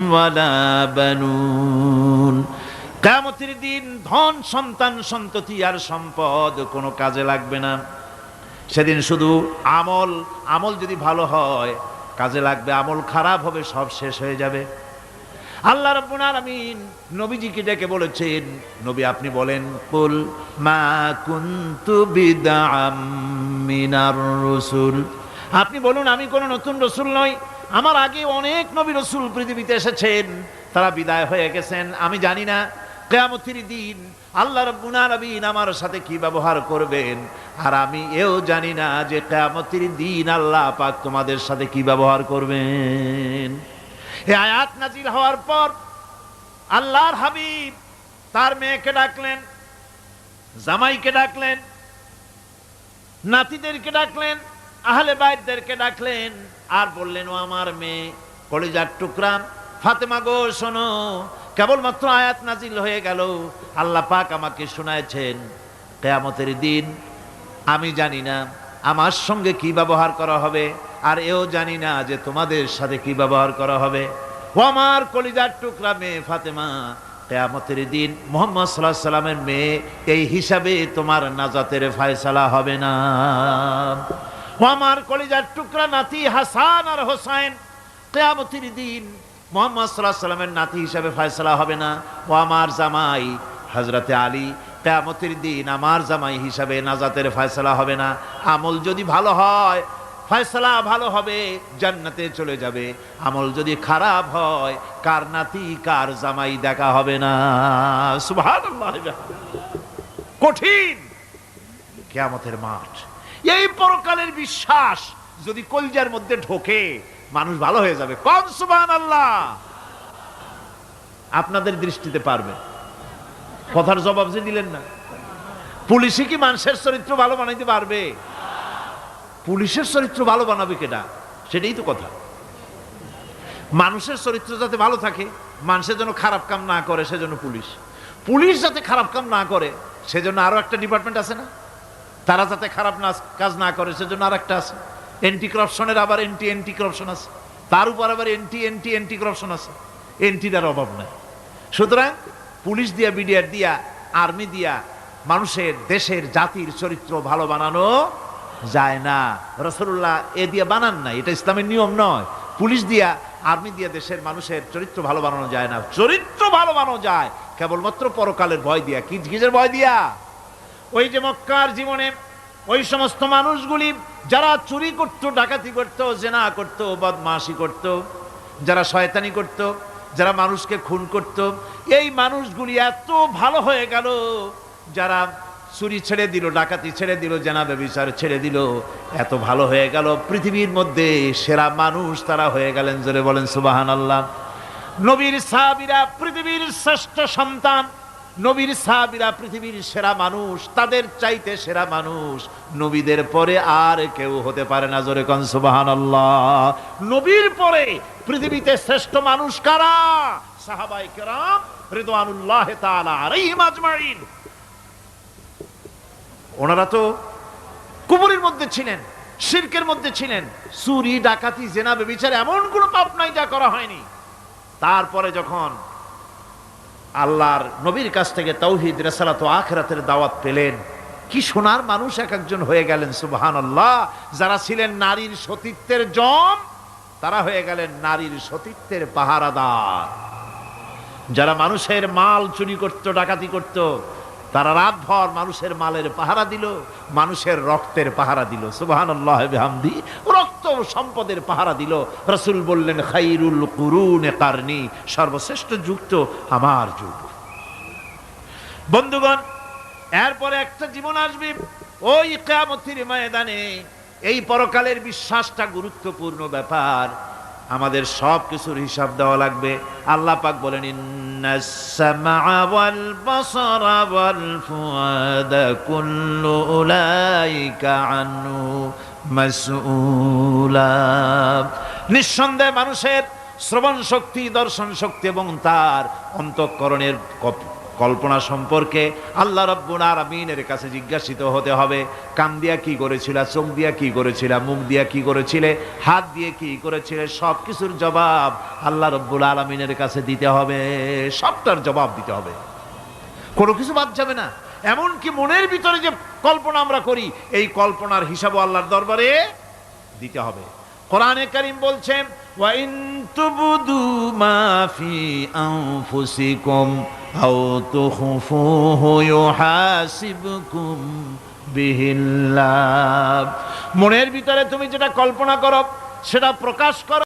ওয়ালা বানুন। কিয়ামতের দিন ধন সন্তান সন্ততি আর সম্পদ কোনো কাজে লাগবে না। সেদিন শুধু আমল যদি ভালো হয় কাজে লাগবে, আমল খারাপ হবে সব শেষ হয়ে যাবে। আল্লাহ রাব্বুল আলামিন নবীজিকে ডেকে বলেছেন, নবী আপনি বলেন, কুল মা কুনতু বিদআম মিনার রাসূল, আপনি বলুন আমি কোন নতুন রাসূল নই, আমার আগে অনেক নবী রাসূল পৃথিবীতে এসেছেন, তারা বিদায় হয়ে গেছেন। আমি জানি না কিয়ামতের দিন আল্লাহ রাব্বুল আলামিন আমার সাথে কি ব্যবহার করবেন, আর আমি এও জানি না যে কিয়ামতের দিন আল্লাহ পাক তোমাদের সাথে কি ব্যবহার করবেন। এই আয়াত নাজিল হওয়ার পর আল্লাহর হাবিব তার মেয়েকে ডাকলেন, জামাইকে ডাকলেন, নাতিদেরকে ডাকলেন, আহলে বাইতদেরকে ডাকলেন, আর বললেন, ও আমার মেয়ে কলিজার টুকরা ফাতেমা গো শোনো, কেবলমাত্র আয়াত নাজিল হয়ে গেল, আল্লাহ পাক আমাকে শোনায়ছেন কিয়ামতের দিন আমি জানি না আমার সঙ্গে কি ব্যবহার করা হবে, আর এও জানি না যে তোমাদের সাথে কি ব্যবহার করা হবে। ও আমার কলিজার টুকরা মেয়ে ফাতেমা, কিয়ামতের দিন মুহাম্মদ সাল্লাল্লাহু আলাইহি সাল্লামের মেয়ে এই হিসাবে তোমার নাজাতের ফয়সালা হবে না। ও আমার কলিজার টুকরা নাতি হাসান আর হোসেন, কিয়ামতের দিন মুহাম্মদ সাল্লাল্লাহু আলাইহি সাল্লামের নাতি হিসাবে ফয়সালা হবে না। ও আমার জামাই হযরতে আলী, কিয়ামতের দিন আমার জামাই হিসাবে নাজাতের ফয়সালা হবে না। আমল যদি ভালো হয় ফয়সালা ভালো হবে, জান্নাতে চলে যাবে। আমল যদি খারাপ হয় কার নাতি কার জামাই দেখা হবে না। সুবহানাল্লাহ। কঠিন কিয়ামতের মাঠ, এই পরকালের বিশ্বাস যদি কলজার মধ্যে ঢোকে মানুষ ভালো হয়ে যাবে। কোন সুবহানাল্লাহ। আপনাদের দৃষ্টিতে পারবে, কথার জবাব যে দিলেন না। পুলিশে কি মানুষের চরিত্র ভালো বানাইতে পারবে? পুলিশের চরিত্র ভালো বানাবে কেডা? সেটাই তো কথা। মানুষের চরিত্র যাতে ভালো থাকে, মানুষের জন্য খারাপ কাম না করে সেজন্য পুলিশ যাতে খারাপ কাম না করে সেজন্য আরো একটা ডিপার্টমেন্ট আছে না, তারা যাতে খারাপ কাজ না করে সেজন্য আর একটা আছে। এন্টি করাপশনের আবার এন্টি করাপশন আছে, তার উপর আবার এন্টি করাপশন আছে। এন্টিটার অভাব নাই। সুতরাং পুলিশ দিয়া, বিডিআর দিয়া, আর্মি দিয়া মানুষের, দেশের, জাতির চরিত্র ভালো বানানো যায় না। রাসূলুল্লাহ এ দিয়ে বানান নাই, এটা ইসলামের নিয়ম নয়। পুলিশ দিয়া, আর্মি দিয়া দেশের মানুষের চরিত্র ভালো বানানো যায় না। চরিত্র ভালো বানানো যায় কেবলমাত্র পরকালের ভয় দিয়া। কিসের ভয় দিয়া? ওই যে মক্কার জীবনে ওই সমস্ত মানুষগুলি যারা চুরি করত, ডাকাতি করত, জিনা করত, বদমাশি করত, যারা শয়তানি করত, যারা মানুষকে খুন করত, এই মানুষগুলি এত ভালো হয়ে গেল, যারা চুরি ছেড়ে দিল, ডাকাতি ছেড়ে দিল, জিনা ব্যভিচার ছেড়ে দিল, এত ভালো হয়ে গেল, পৃথিবীর মধ্যে সেরা মানুষ তারা হয়ে গেলেন। জোরে বলেন সুবহানাল্লাহ। নবীর সাহাবীরা পৃথিবীর শ্রেষ্ঠ সন্তান, নবীর সাহাবীরা পৃথিবীর সেরা মানুষ, তাদের চাইতে সেরা মানুষ নবীদের পরে আর কেউ হতে পারে না। জোরে কোন সুবহানাল্লাহ। নবীর পরে পৃথিবীতে শ্রেষ্ঠ মানুষ কারা? সাহাবায়ে কেরাম রিদওয়ানুল্লাহি তাআলা আলাইহিম আজমাইন। ওনারা তো কুফরের মধ্যে ছিলেন, শিরকের মধ্যে ছিলেন, চুরি, ডাকাতি, জিনা, ব্যভিচার এমন কোন পাপ নাই যা করা হয়নি। তারপরে যখন আল্লাহর নবীর কাছ থেকে তাওহীদ, রিসালাত ও আখিরাতের দাওয়াত পেলেন, কি সোনার মানুষ এক একজন হয়ে গেলেন। সুবহানাল্লাহ। যারা ছিলেন নারীর সতীত্বের জম, তারা হয়ে গেলেন নারীর সতীত্বের পাহারাদার। যারা মানুষের মাল চুরি করত, ডাকাতি করত, তারা রাতভর মানুষের মালের পাহারা দিল, মানুষের রক্তের পাহারা দিল। সুবহানাল্লাহ বিহামদি। রক্ত সম্পদের পাহারা দিল। রাসূল বললেন, খায়রুল কুরুনে কারনি, সর্বশ্রেষ্ঠ যুগ তো আমার যুগ। বন্ধুগণ, এরপরে একটা জীবন আসবে ওই কিয়ামতের ময়দানে। এই পরকালের বিশ্বাসটা গুরুত্বপূর্ণ ব্যাপার, আমাদের সব কিছুর হিসাব দেওয়া লাগবে। আল্লাহ পাক বলেন, ইন্নাস সামআ ওয়াল বাসারা ওয়াল ফুআদা কুল্লু উলাইকা আনহু মাসউলা। নিঃসন্দেহে মানুষের শ্রবণ শক্তি, দর্শন শক্তি এবং তার অন্তঃকরণের কল্পনা সম্পর্কে আল্লাহ রাব্বুল আলামিনের কাছে জিজ্ঞাসিত হতে হবে। কান দিয়া কি করেছিলা, চোখ দিয়া কি করেছিলা, মুখ দিয়া কি করেছিলে, হাত দিয়ে কি করেছিলে, সব কিছুর জবাব আল্লাহ রাব্বুল আলামিনের কাছে দিতে হবে। সবটার জবাব দিতে হবে, কোনো কিছু বাদ যাবে না। এমনকি মনের ভিতরে যে কল্পনা আমরা করি, এই কল্পনার হিসাবও আল্লাহর দরবারে দিতে হবে। কোরআনে কারীম বলছেন, ওয়া ইন তুবদু মা ফি আনফুসিকুম আও তুখফুহু ইউহাসিবকুম বিহিল্লাহ। মনের ভিতরে তুমি যেটা কল্পনা করো সেটা প্রকাশ করো।